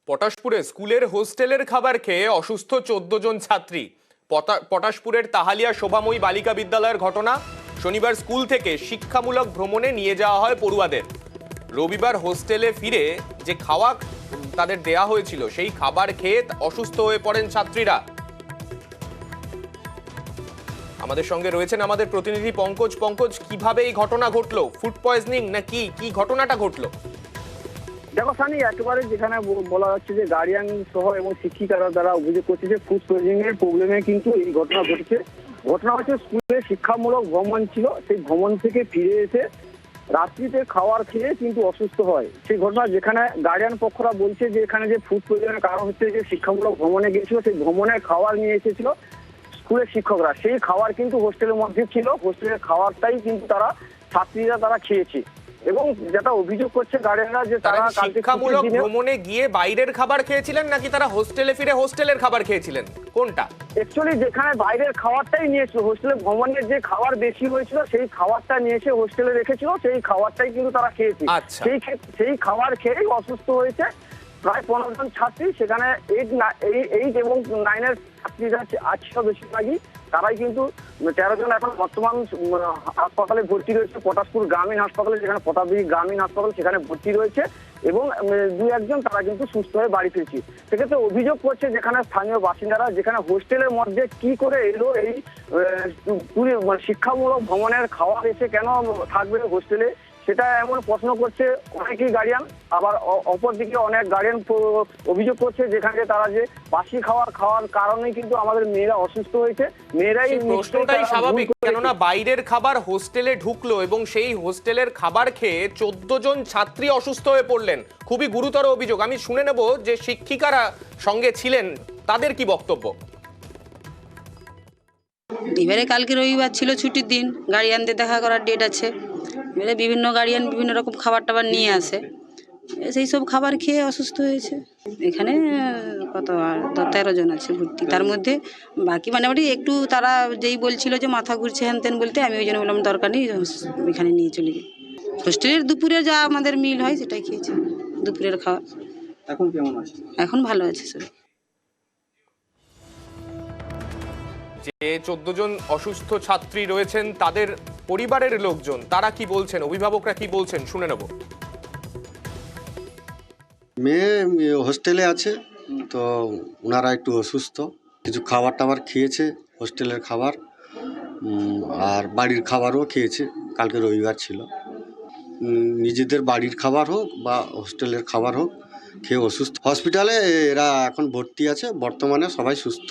পটাশপুরে স্কুলের হোস্টেলের খাবার খেয়ে অসুস্থ 14 জন ছাত্রী। পটাশপুরের তাহালিয়া শোভাময়ী বালিকা বিদ্যালয়ের ঘটনা। শনিবার স্কুল থেকে শিক্ষামূলক ভ্রমণে নিয়ে যাওয়া হয় পড়ুয়াদের। রবিবার হোস্টেলে ফিরে যে খাওয়া তাদের দেয়া হয়েছিল সেই খাবার খেয়ে অসুস্থ হয়ে পড়েন ছাত্রীরা। আমাদের সঙ্গে রয়েছেন আমাদের প্রতিনিধি পঙ্কজ। কিভাবে এই ঘটনা ঘটলো? ফুড পয়জনিং না কি ঘটনাটা ঘটলো? দেখো সানি, একেবারে যেখানে বলা হচ্ছে যে গার্ডিয়ান সহ এবং শিক্ষিকারা দ্বারা অভিযোগ করছে যে ফুড পয়জনিং এর প্রবলেমে কিন্তু এই ঘটনা ঘটেছে। ঘটনা হচ্ছে স্কুলে শিক্ষামূলক ভ্রমণ ছিল, সেই ভ্রমণ থেকে ফিরে এসে রাত্রিতে খাবার খেয়ে কিন্তু অসুস্থ হয়। সেই ঘটনা যেখানে গার্ডিয়ান পক্ষরা বলছে যে এখানে যে ফুড পয়জনের কারণ হচ্ছে যে শিক্ষামূলক ভ্রমণে গিয়েছিল, সেই ভ্রমণের খাবার নিয়ে এসেছিল স্কুলের শিক্ষকরা। সেই খাবার কিন্তু হোস্টেলের মধ্যে ছিল, হোস্টেলের খাবারটাই কিন্তু ছাত্রীরা খেয়েছে। এবং যেটা অভিযোগ করছে গার্ডিয়ানরা যে তারা শিক্ষামূলক ভ্রমণে গিয়ে বাইরের খাবার খেয়েছিলেন নাকি তারা হোস্টেলে ফিরে হোস্টেলের খাবার খেয়েছিলেন, কোনটা? অ্যাকচুয়ালি যেখানে বাইরের খাবারটাই নিয়েছিল, হোস্টেলে ভ্রমণের যে খাবার বেশি হয়েছিল সেই খাবারটা নিয়ে এসে হোস্টেলে রেখেছিল, সেই খাবারটাই কিন্তু তারা খেয়েছে। সেই খাবার খেয়েই অসুস্থ হয়েছে প্রায় 15 জন ছাত্রী। সেখানে 8 এবং 9 ছাত্রীরা আছে বেশিরভাগই। তারাই কিন্তু 13 জন এখন বর্তমান হাসপাতালে ভর্তি রয়েছে, পটাশপুর গ্রামীণ হাসপাতালে, যেখানে পটাশপুর গ্রামীণ হাসপাতাল সেখানে ভর্তি রয়েছে। এবং 2-1 জন তারা কিন্তু সুস্থ হয়ে বাড়ি ফিরছে। সেক্ষেত্রে অভিযোগ করছে যেখানে স্থানীয় বাসিন্দারা, যেখানে হোস্টেলের মধ্যে কি করে এলো এই শিক্ষামূলক ভ্রমণের খাবার এসে কেন থাকবে হোস্টেলে, সেটা এমন প্রশ্ন করছে অনেকেই গার্ডিয়ান। আবার অপরদিকে অনেক গার্ডিয়ান অভিযোগ করছে যেখানে তারা যে বাসি খাওয়ার কারণেই কিন্তু আমাদের মেয়েরা অসুস্থ হয়েছে। মেয়েরাই প্রশ্নটাই স্বাভাবিক, কেননা বাইরের খাবার হোস্টেলে ঢুকলো এবং সেই হোস্টেলের খাবার খেয়ে 14 জন ছাত্রী অসুস্থ হয়ে পড়লেন। খুবই গুরুতর অভিযোগ। আমি শুনে নেব যে শিক্ষিকারা সঙ্গে ছিলেন, তাদের কি বক্তব্য। এবারে কালকে রবিবার ছিল, ছুটির দিন, গার্ডিয়ানদের দেখা করার ডেট আছে। এবারে বিভিন্ন গার্ডিয়ান বিভিন্ন রকম খাবার টাবার নিয়ে আসে, সেই সব খাবার খেয়ে অসুস্থ হয়েছে। এখানে কত 13 জন আছে ভর্তি, তার মধ্যে বাকি মোটামুটি একটু তারা যেই বলছিল যে মাথা ঘুরছে হ্যান তেন বলতে, আমি ওই জন্য বললাম দরকার নেই, এখানে নিয়ে চলে যাই। হোস্টেলের দুপুরে যা আমাদের মিল হয় সেটাই খেয়েছি, দুপুরের খাওয়া। এখন কেমন আছে? এখন ভালো আছে স্যার। যে 14 জন অসুস্থ ছাত্রী রয়েছেন তাদের পরিবারের লোকজন তারা কি বলছেন, অভিভাবকরা কি বলছেন, শুনে নেব। মেয়ে হোস্টেলে আছে, তো ওনারা একটু অসুস্থ, কিছু খাবার টাবার খেয়েছে, হোস্টেলের খাবার আর বাড়ির খাবারও খেয়েছে। কালকে রবিবার ছিল, নিজেদের বাড়ির খাবার হোক বা হোস্টেলের খাবার হোক খেয়ে অসুস্থ। হসপিটালে এরা এখন ভর্তি আছে, বর্তমানে সবাই সুস্থ।